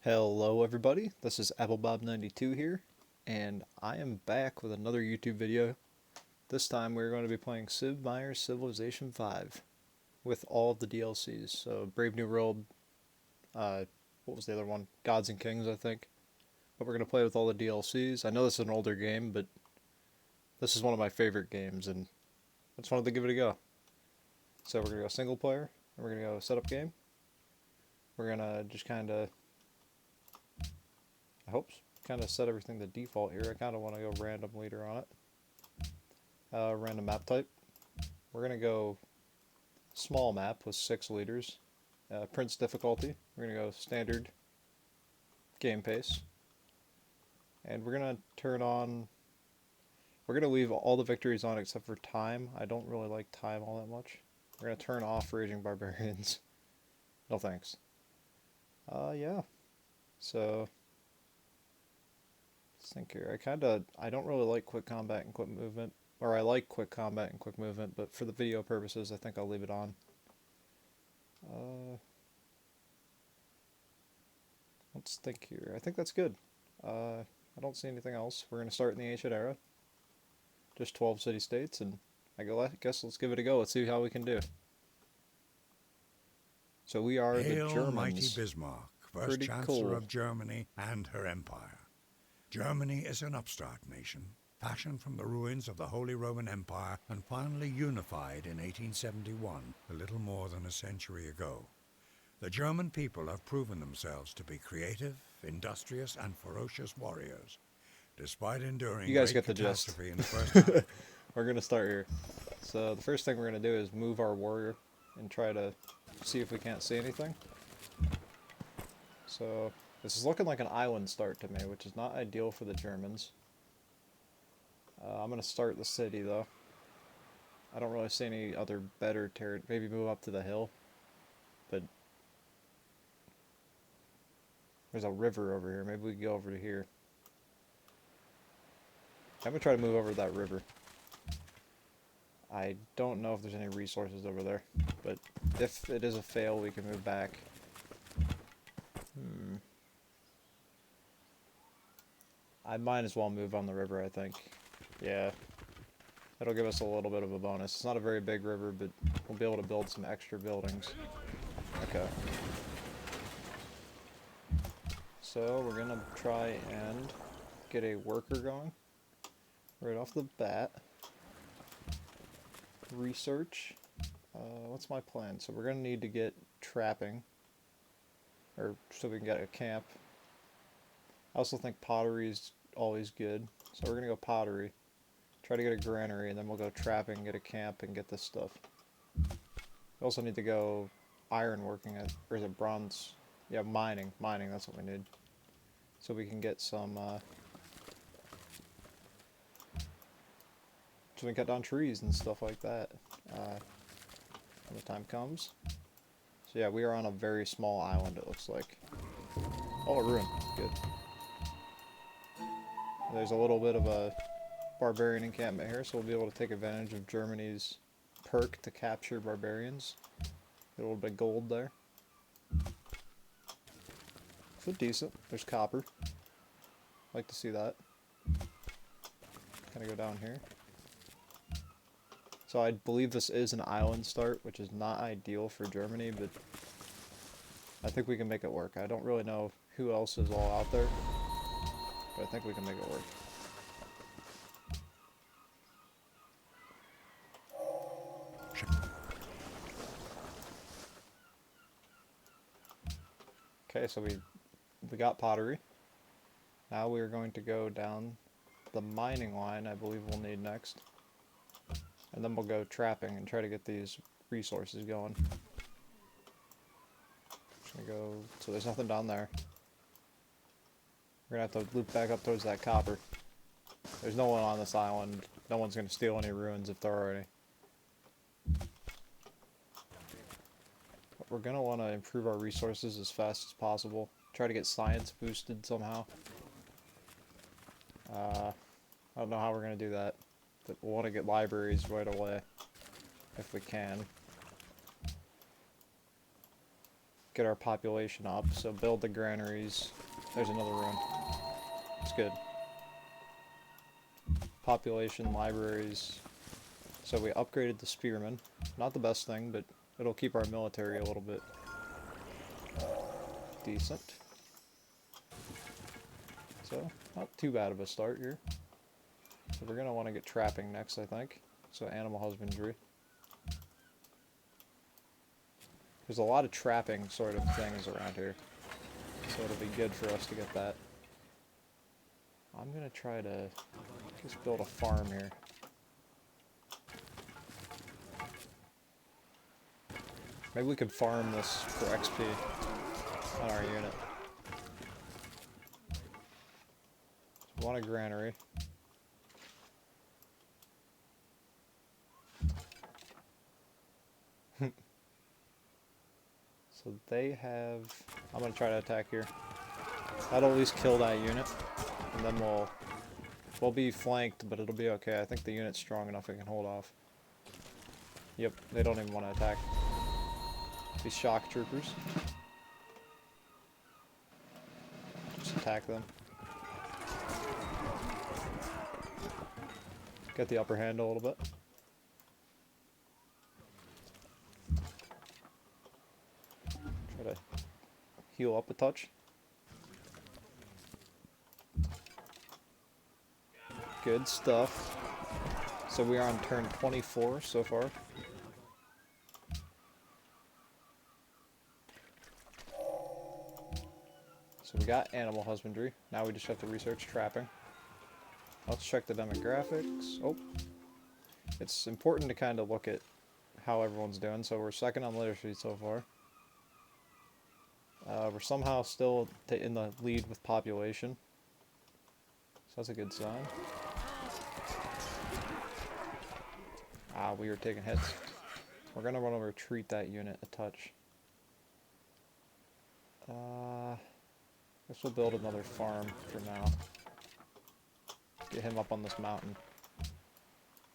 Hello everybody, this is AppleBob92 here, and I am back with another YouTube video. This time we're going to be playing Sid Meier's Civilization 5 with all of the DLCs. So Brave New World, what was the other one? Gods and Kings, I think. But we're going to play with all the DLCs. I know this is an older game, but this is one of my favorite games, and I just wanted to give it a go. So we're going to go single player, and we're going to go setup game. We're going to just kind of set everything to default here. I kind of want to go random leader on it. Random map type. We're going to go small map with 6 leaders. Prince difficulty. We're going to go standard game pace. And we're going to turn on... We're going to leave all the victories on except for time. I don't really like time all that much. We're going to turn off Raging Barbarians. No thanks. Yeah. So... let's think here. I don't really like quick combat and quick movement. Or I like quick combat and quick movement, but for the video purposes, I think I'll leave it on. Let's think here. I think that's good. I don't see anything else. We're going to start in the ancient era. Just 12 city-states, and I guess let's give it a go. Let's see how we can do. So we are Hail, the Germans. mighty Bismarck, first Pretty Chancellor cool. of Germany and her empire. Germany is an upstart nation, fashioned from the ruins of the Holy Roman Empire and finally unified in 1871, a little more than a century ago. The German people have proven themselves to be creative, industrious, and ferocious warriors. Despite enduring You guys great get the gist. catastrophe in the first half, We're going to start here. So the first thing we're going to do is move our warrior and try to see if we can't see anything. So this is looking like an island start to me, which is not ideal for the Germans. I'm going to start the city though. I don't really see any other better territory. Maybe move up to the hill. But there's a river over here. Maybe we can go over to here. I'm going to try to move over that river. I don't know if there's any resources over there, but if it is a fail, we can move back. I might as well move on the river, I think. Yeah. That'll give us a little bit of a bonus. It's not a very big river, but we'll be able to build some extra buildings. Okay. So we're gonna try and get a worker going. Right off the bat. Research. What's my plan? So we're gonna need to get trapping. Or so we can get a camp. I also think pottery is always good. So we're gonna go pottery. Try to get a granary, and then we'll go trapping, get a camp, and get this stuff. We also need to go iron working at, or is it bronze? Yeah, mining. Mining, that's what we need. So we can get some, so we can cut down trees and stuff like that. When the time comes. So yeah, we are on a very small island, it looks like. Oh, a ruin. Good. There's a little bit of a barbarian encampment here, so we'll be able to take advantage of Germany's perk to capture barbarians. Get a little bit of gold there. So decent. There's copper. Like to see that. Kind of go down here. So I believe this is an island start, which is not ideal for Germany, but I think we can make it work. I don't really know who else is all out there, but I think we can make it work. Okay, so we got pottery. Now we're going to go down the mining line, I believe we'll need next. And then we'll go trapping and try to get these resources going. Just gonna go, so there's nothing down there. We're gonna have to loop back up towards that copper. There's no one on this island. No one's gonna steal any ruins if there are any. But we're gonna want to improve our resources as fast as possible. Try to get science boosted somehow. I don't know how we're gonna do that, but we'll want to get libraries right away if we can. get our population up. So build the granaries. There's another room. It's good. Population, libraries. So we upgraded the spearmen. Not the best thing, but it'll keep our military a little bit decent. So, not too bad of a start here. So we're going to want to get trapping next, I think. So animal husbandry. There's a lot of trapping sort of things around here. So it'll be good for us to get that. I'm going to try to just build a farm here. Maybe we could farm this for XP on our unit. So we want a granary. So they have... I'm going to try to attack here. That'll at least kill that unit. And then we'll be flanked, but it'll be okay. I think the unit's strong enough it can hold off. Yep, they don't even want to attack. These shock troopers. Just attack them. Get the upper hand a little bit. Try to heal up a touch. Good stuff. So we are on turn 24 so far. So we got animal husbandry. Now we just have to research trapping. Let's check the demographics. Oh. It's important to kind of look at how everyone's doing. So we're second on literacy so far. We're somehow still in the lead with population. So that's a good sign. Ah, we were taking hits. We're going to want to retreat that unit a touch. Guess we'll build another farm for now. Get him up on this mountain.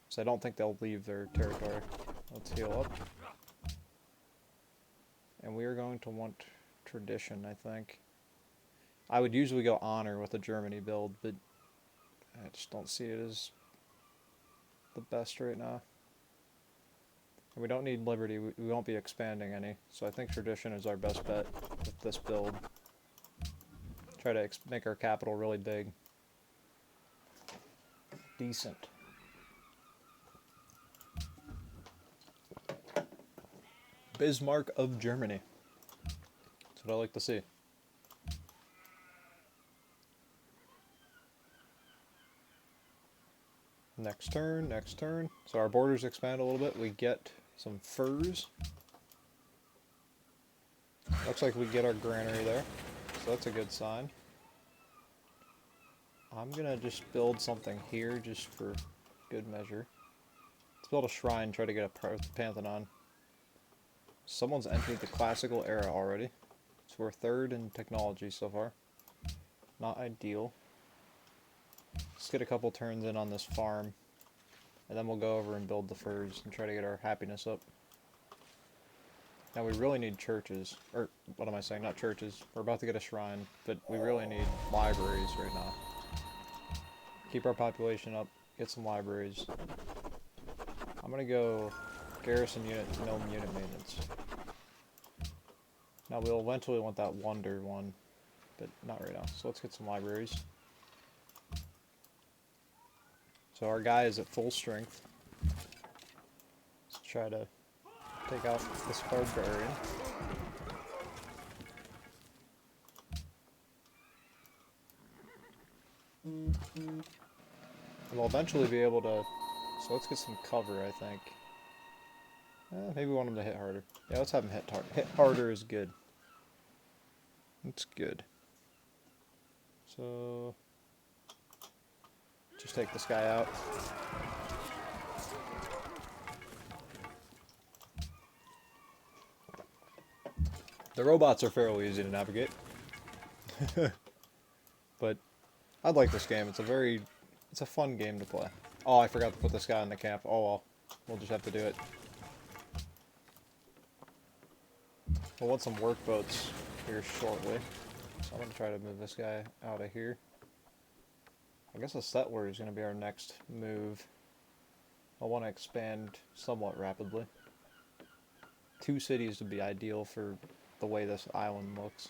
So I don't think they'll leave their territory. Let's heal up. And we are going to want tradition, I think. I would usually go honor with a Germany build, but I just don't see it as the best right now. And we don't need liberty. We won't be expanding any. So I think tradition is our best bet with this build. Try to make our capital really big. Decent. Bismarck of Germany. That's what I like to see. Next turn, next turn. So our borders expand a little bit. We get some furs. Looks like we get our granary there. So that's a good sign. I'm gonna just build something here just for good measure. Let's build a shrine, try to get a Pantheon. Someone's entered the classical era already. So we're third in technology so far. Not ideal. Let's get a couple turns in on this farm. And then we'll go over and build the furs and try to get our happiness up. Now we really need churches. Or, what am I saying? Not churches. We're about to get a shrine. But we really need libraries right now. Keep our population up. Get some libraries. I'm going to go garrison unit, no unit maintenance. Now we'll eventually want that wonder one. But not right now. So let's get some libraries. So our guy is at full strength. Let's try to take out this barbarian. And we'll eventually be able to... So let's get some cover, I think. Maybe we want him to hit harder. Yeah, let's have him hit harder. Hit harder is good. It's good. So... just take this guy out. The robots are fairly easy to navigate. But I'd like this game. It's a fun game to play. Oh, I forgot to put this guy in the camp. Oh well. We'll just have to do it. We'll want some work boats here shortly. So I'm going to try to move this guy out of here. I guess a settler is going to be our next move. I want to expand somewhat rapidly. 2 cities would be ideal for the way this island looks.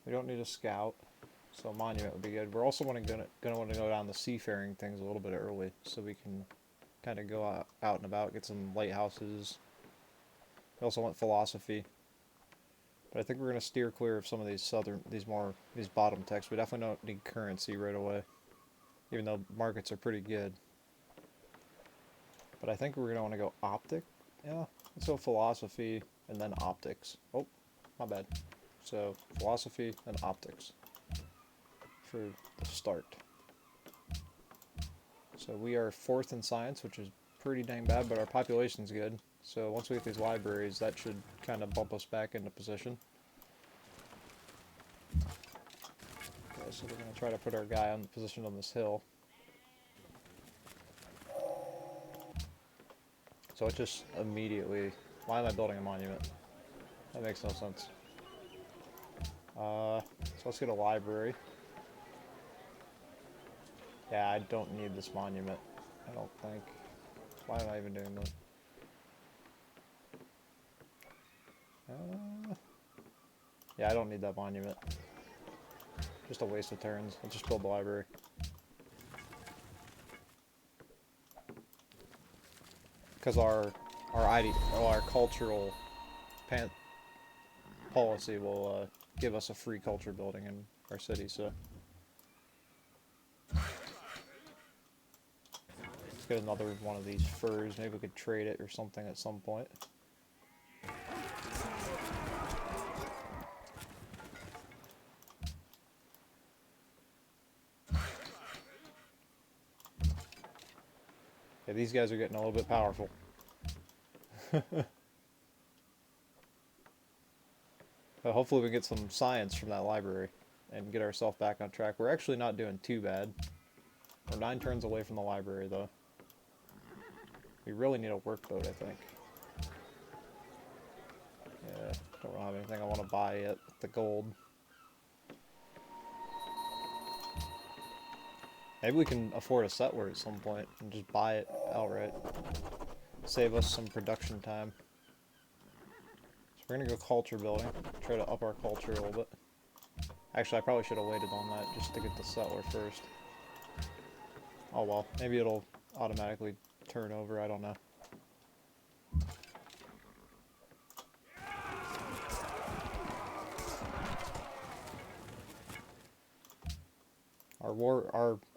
We don't need a scout, so a monument would be good. We're also gonna want to go down the seafaring things a little bit early, so we can kind of go out and about, get some lighthouses. We also want philosophy, but I think we're gonna steer clear of some of these these bottom techs. We definitely don't need currency right away, even though markets are pretty good. But I think we're gonna want to go optic. Yeah, let's go philosophy and then optics. Oh, my bad. So philosophy and optics for the start. So we are 4th in science, which is pretty dang bad, but our population's good. So once we get these libraries, that should kind of bump us back into position. Okay, so we're going to try to put our guy on position on this hill. So it just immediately... Why am I building a monument? That makes no sense. So let's get a library. Yeah, I don't need this monument. I don't think. Why am I even doing that? Yeah, I don't need that monument. Just a waste of turns. Let's just build the library. Because our cultural policy will give us a free culture building in our city, so. Let's get another one of these furs. Maybe we could trade it or something at some point. Yeah, these guys are getting a little bit powerful. But hopefully we get some science from that library and get ourselves back on track. We're actually not doing too bad. We're 9 turns away from the library, though. We really need a workboat, I think. Yeah, don't have anything I want to buy yet. The gold. Maybe we can afford a settler at some point and just buy it outright. Save us some production time. So we're gonna go culture building. Try to up our culture a little bit. Actually, I probably should have waited on that just to get the settler first. Oh well, maybe it'll automatically turn over, I don't know.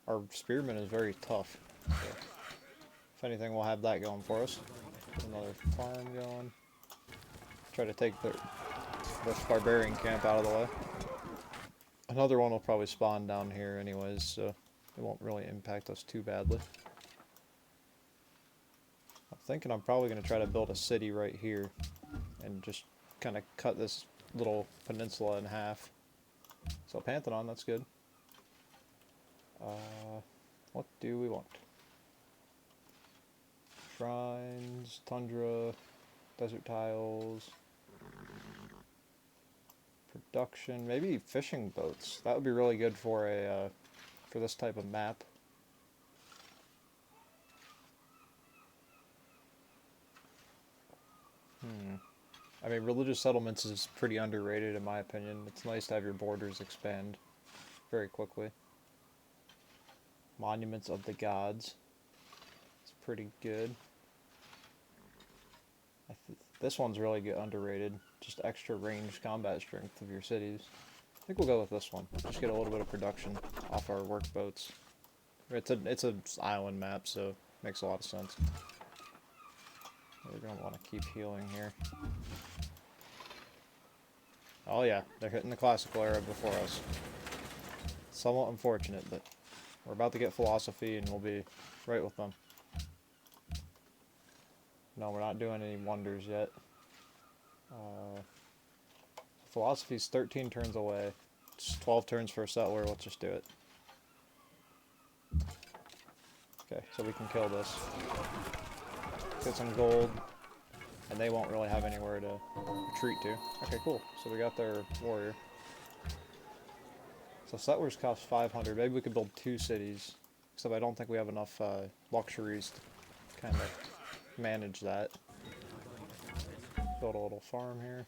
Our spearman is very tough. So if anything, we'll have that going for us. Get another farm going. Try to take this barbarian camp out of the way. Another one will probably spawn down here anyways, so it won't really impact us too badly. I'm thinking I'm probably going to try to build a city right here and just kind of cut this little peninsula in half. So Pantheon, that's good. What do we want? Shrines, tundra, desert tiles, production, maybe fishing boats. That would be really good for a for this type of map. I mean, religious settlements is pretty underrated in my opinion. It's nice to have your borders expand very quickly. Monuments of the gods. It's pretty good. This one's really good, underrated. Just extra ranged combat strength of your cities. I think we'll go with this one. Just get a little bit of production off our workboats. It's a island map, so it makes a lot of sense. We're gonna want to keep healing here. Oh yeah, they're hitting the classical era before us. Somewhat unfortunate, but we're about to get philosophy and we'll be right with them. No, we're not doing any wonders yet. Philosophy's 13 turns away. It's 12 turns for a settler, let's just do it. Okay, so we can kill this. Get some gold. and they won't really have anywhere to retreat to. Okay, cool. So we got their warrior. So settlers cost 500. Maybe we could build 2 cities. Except I don't think we have enough luxuries to kind of manage that. Build a little farm here.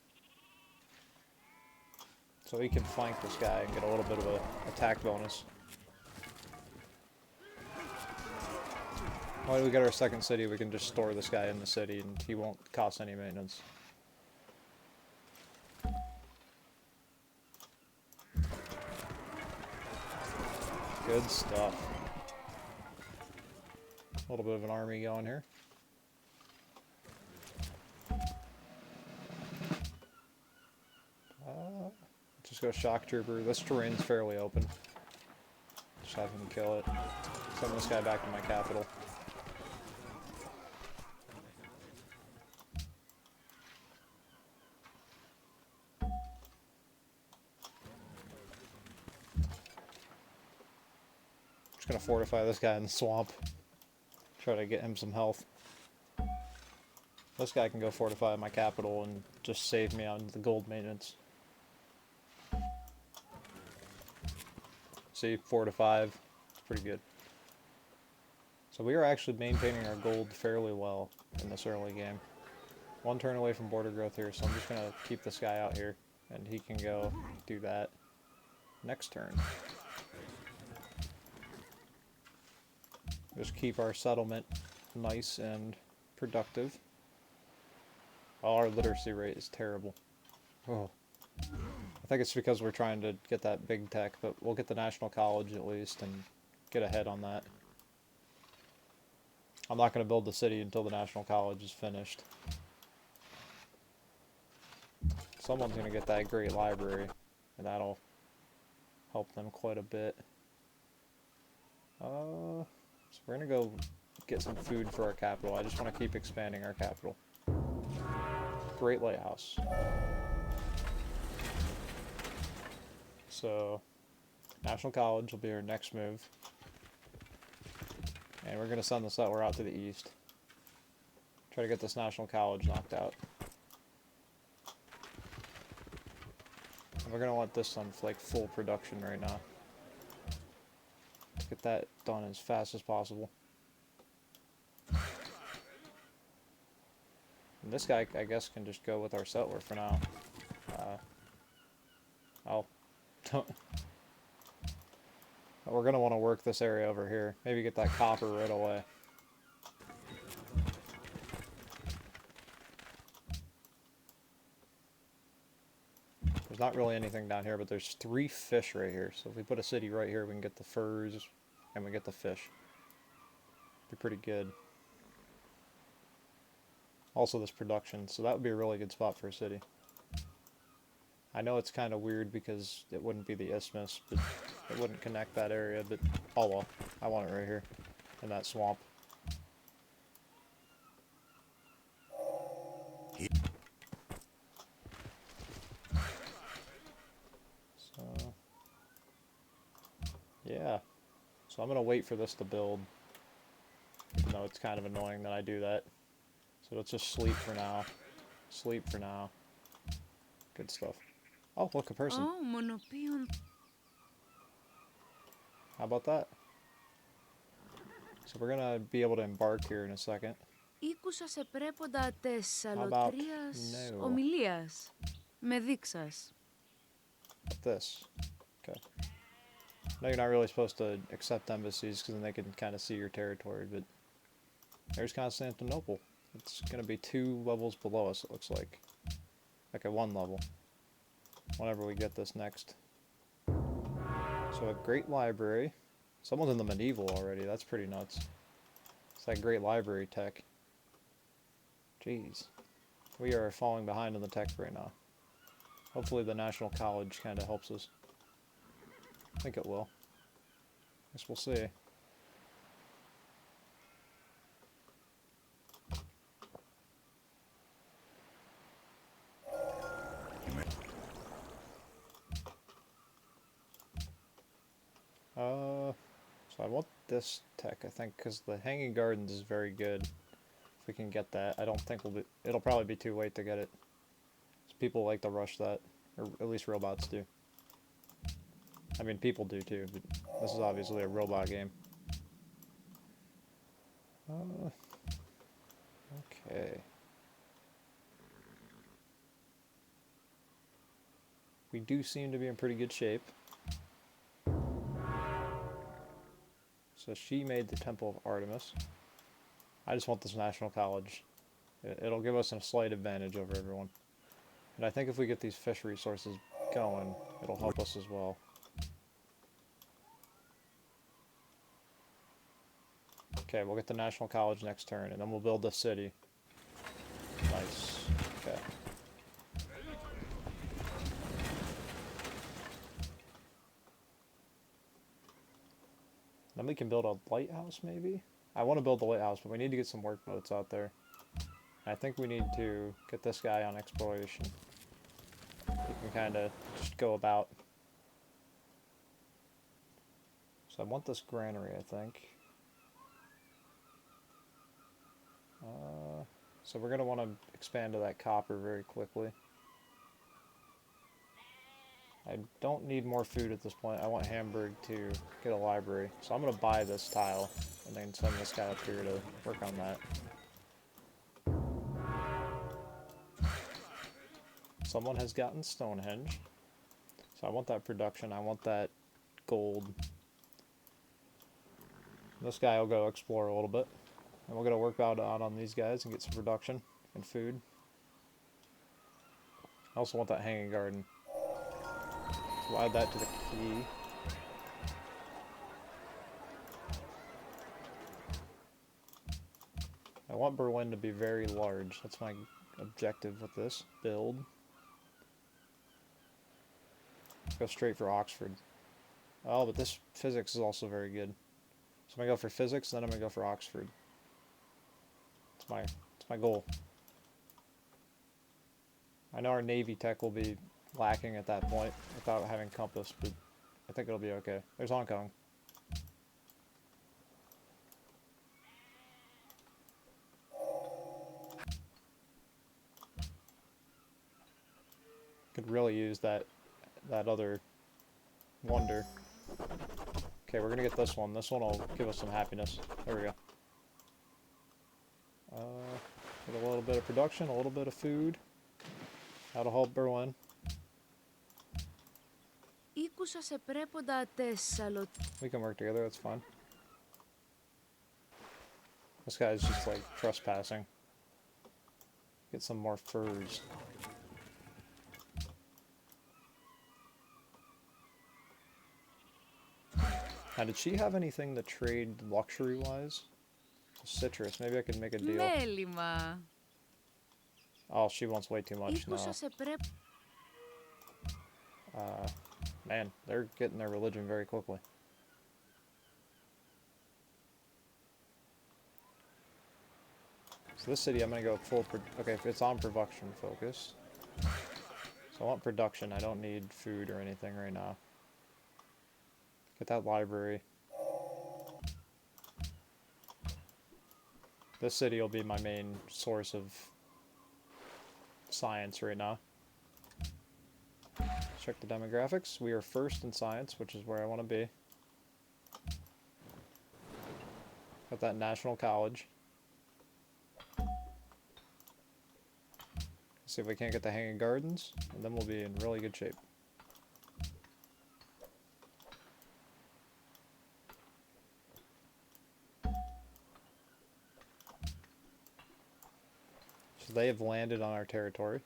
So we can flank this guy and get a little bit of a attack bonus. When we get our second city, we can just store this guy in the city and he won't cost any maintenance. Good stuff. A little bit of an army going here. Just go shock trooper. This terrain's fairly open. Just have him kill it. Send this guy back to my capital. Just gonna fortify this guy in the swamp. Try to get him some health. This guy can go fortify my capital and just save me on the gold maintenance. See, 4 to 5. It's pretty good. So we are actually maintaining our gold fairly well in this early game. 1 turn away from border growth here, so I'm just gonna keep this guy out here, and he can go do that next turn. Just keep our settlement nice and productive. Oh, our literacy rate is terrible. Oh. I think it's because we're trying to get that big tech, but we'll get the National College at least and get ahead on that. I'm not going to build the city until the National College is finished. Someone's going to get that great library, and that'll help them quite a bit. So we're going to go get some food for our capital. I just want to keep expanding our capital. Great lighthouse. So, National College will be our next move. And we're going to send the settler out to the east. Try to get this National College knocked out. And we're going to want this on like full production right now. Let's get that done as fast as possible. And this guy, I guess, can just go with our settler for now. We're going to want to work this area over here. Maybe get that copper right away. There's not really anything down here, but there's 3 fish right here. So if we put a city right here, we can get the furs and we get the fish. Be pretty good. Also this production, so that would be a really good spot for a city. I know it's kind of weird because it wouldn't be the isthmus, but it wouldn't connect that area, but oh well. I want it right here, in that swamp. So, yeah. So I'm going to wait for this to build, even though it's kind of annoying that I do that. So let's just sleep for now. Sleep for now. Good stuff. Oh, look, a person. Oh, monopion. How about that? So we're gonna be able to embark here in a second. Ήκουσα σε πρέποντα τεσσαλοτρίας no? ομιλίας. Με δείξας. This. Okay. No, you're not really supposed to accept embassies because then they can kind of see your territory, but there's Constantinople. It's gonna be 2 levels below us, it looks like. Like at 1 level. Whenever we get this next. So a great library. Someone's in the medieval already. That's pretty nuts. It's that great library tech. Jeez. We are falling behind in the tech right now. Hopefully the National College kind of helps us. I think it will. Guess we'll see. So I want this tech, I think, because the Hanging Gardens is very good If we can get that. I don't think it'll probably be too late to get it. People like to rush that, or at least robots do. I mean, people do too, but this is obviously a robot game. Okay. We do seem to be in pretty good shape. So she made the Temple of Artemis. I just want this National College. It'll give us a slight advantage over everyone. And I think if we get these fish resources going, it'll help us as well. Okay, we'll get the National College next turn, and then we'll build the city. Nice. Okay. Then we can build a lighthouse, maybe? I want to build the lighthouse, but we need to get some work boats out there. I think we need to get this guy on exploration. He can kind of just go about. So I want this granary, I think. So we're going to want to expand to that copper very quickly. I don't need more food at this point. I want Hamburg to get a library. So I'm going to buy this tile and then send this guy up here to work on that. Someone has gotten Stonehenge. So I want that production. I want that gold. This guy will go explore a little bit. And we're going to work out on these guys and get some production and food. I also want that hanging garden. So we'll add that to the key. I want Berlin to be very large. That's my objective with this build. Go straight for Oxford. Oh, but this physics is also very good. So I'm going to go for physics, then I'm going to go for Oxford. It's my goal. I know our Navy tech will be lacking at that point without having compass, but I think it'll be okay. There's Hong Kong. Could really use that other wonder. Okay, we're gonna get this one. This one will give us some happiness. There we go. Get a little bit of production, a little bit of food. That'll help Berlin. We can work together, that's fine. This guy's just like trespassing. Get some more furs. Now, did she have anything to trade luxury-wise? Citrus, maybe I could make a deal. Oh, she wants way too much now. Man, they're getting their religion very quickly. So this city, I'm going to go full... Okay, it's on production focus. So I want production. I don't need food or anything right now. Get that library. This city will be my main source of science right now. Check the demographics. We are first in science, which is where I want to be. Got that National College. See if we can't get the Hanging Gardens, and then we'll be in really good shape. So they have landed on our territory,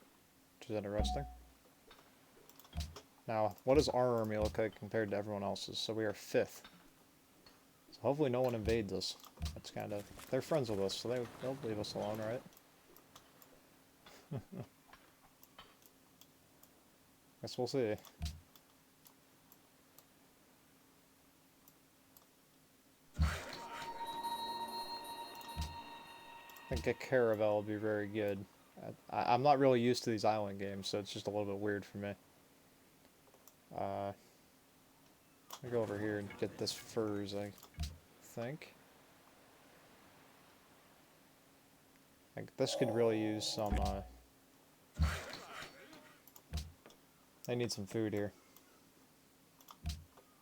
which is interesting. Now, what does our army look like compared to everyone else's? So we are 5th. So hopefully no one invades us. That's kind of... They're friends with us, so they'll leave us alone, right? Guess we'll see. I think a caravel will be very good. I'm not really used to these island games, so it's just a little bit weird for me. Let me go over here and get this furs, I think. Like, this could really use some, they need some food here.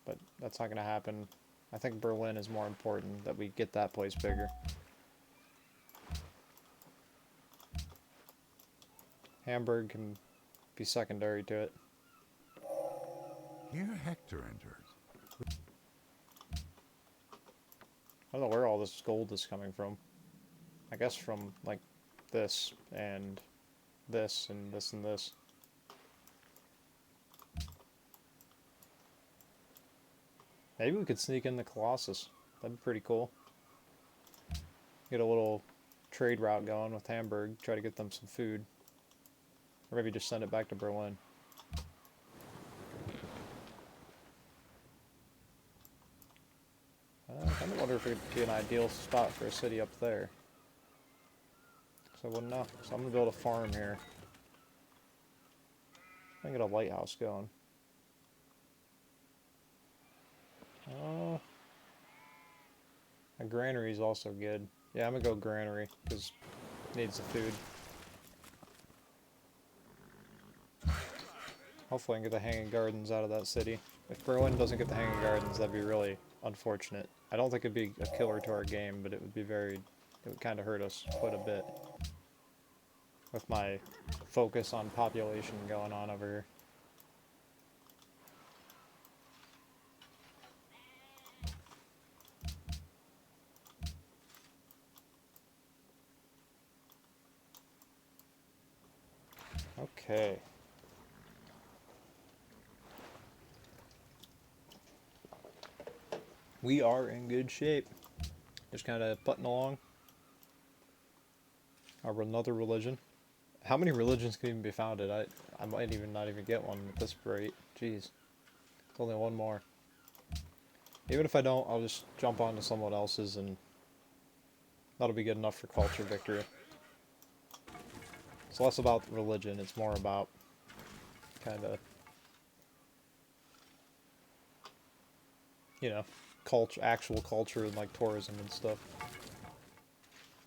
But that's not gonna happen. I think Berlin is more important, that we get that place bigger. Hamburg can be secondary to it. Here Hector enters. I don't know where all this gold is coming from. I guess from, like, this, and this, and this, and this. Maybe we could sneak in the Colossus. That'd be pretty cool. Get a little trade route going with Hamburg, try to get them some food. Or maybe just send it back to Berlin. I kind of wonder if it would be an ideal spot for a city up there. So I wouldn't know. So I'm going to build a farm here. I can get a lighthouse going. A granary is also good. Yeah, I'm going to go granary, because it needs the food. Hopefully I can get the Hanging Gardens out of that city. If Berlin doesn't get the Hanging Gardens, that'd be really unfortunate. I don't think it'd be a killer to our game, but it would be it would kind of hurt us quite a bit. With my focus on population going on over here. Okay. We are in good shape. Just kind of putting along. Another religion. How many religions can even be founded? I might not even get one at this rate. Jeez. It's only one more. Even if I don't, I'll just jump onto someone else's and that'll be good enough for culture victory. It's less about religion, it's more about kind of, you know, actual culture and like tourism and stuff.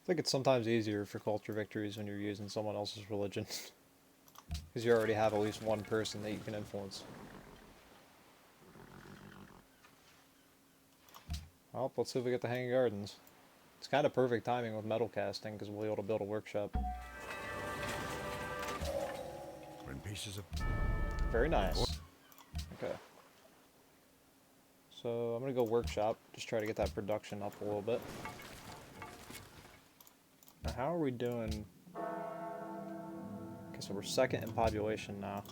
I think it's sometimes easier for culture victories when you're using someone else's religion. Because you already have at least one person that you can influence. Well, let's see if we get the Hanging Gardens. It's kind of perfect timing with metal casting because we'll be able to build a workshop. When pieces of... Very nice. Okay. So I'm going to go workshop, just try to get that production up a little bit. Now, how are we doing? Okay, so we're second in population now.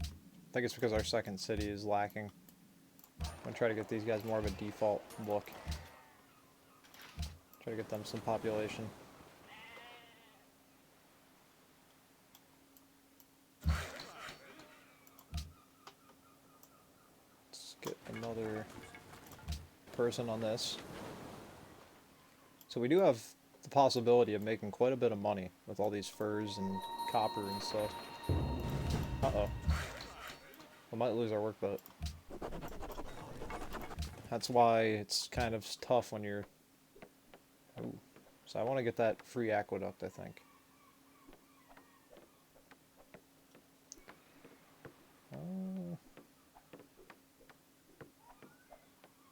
I think it's because our second city is lacking. I'm going to try to get these guys more of a default look. Try to get them some population. Let's get another person on this. So we do have the possibility of making quite a bit of money with all these furs and copper and stuff. Uh-oh. We might lose our workboat. That's why it's kind of tough when you're... Ooh. So I want to get that free aqueduct, I think.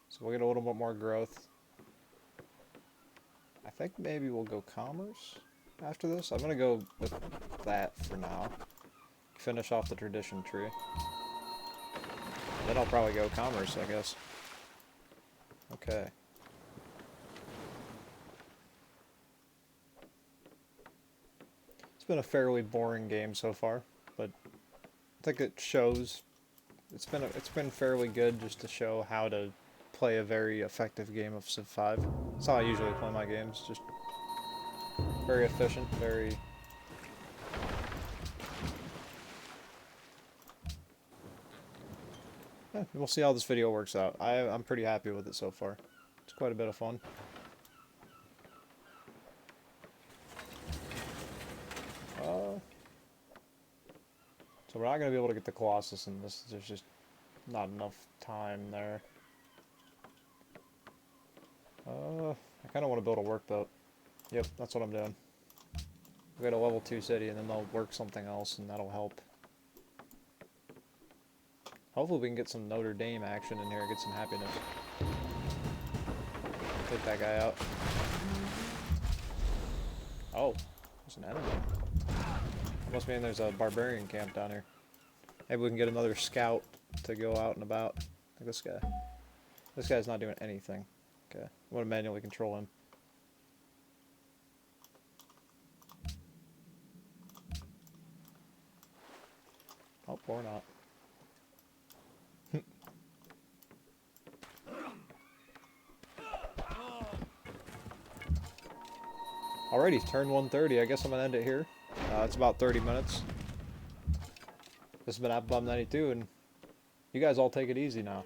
So we'll get a little bit more growth. I think maybe we'll go commerce after this. I'm going to go with that for now. Finish off the tradition tree. Then I'll probably go commerce, I guess. Okay. It's been a fairly boring game so far, but I think it shows. It's been fairly good just to show how to play a very effective game of Civ 5. That's how I usually play my games, just very efficient, very... Yeah, we'll see how this video works out. I'm pretty happy with it so far. It's quite a bit of fun. So we're not going to be able to get the Colossus in this. There's just not enough time there. I kind of want to build a workboat. Yep, that's what I'm doing. We'll get a level 2 city and then they'll work something else and that'll help. Hopefully we can get some Notre Dame action in here, get some happiness. Take that guy out. Oh, there's an enemy. Must mean there's a barbarian camp down here. Maybe we can get another scout to go out and about. Like this guy. This guy's not doing anything. Okay, I want to manually control him. Oh, or not. Alrighty, turn 130. I guess I'm going to end it here. It's about 30 minutes. This has been Applebomb92, and you guys all take it easy now.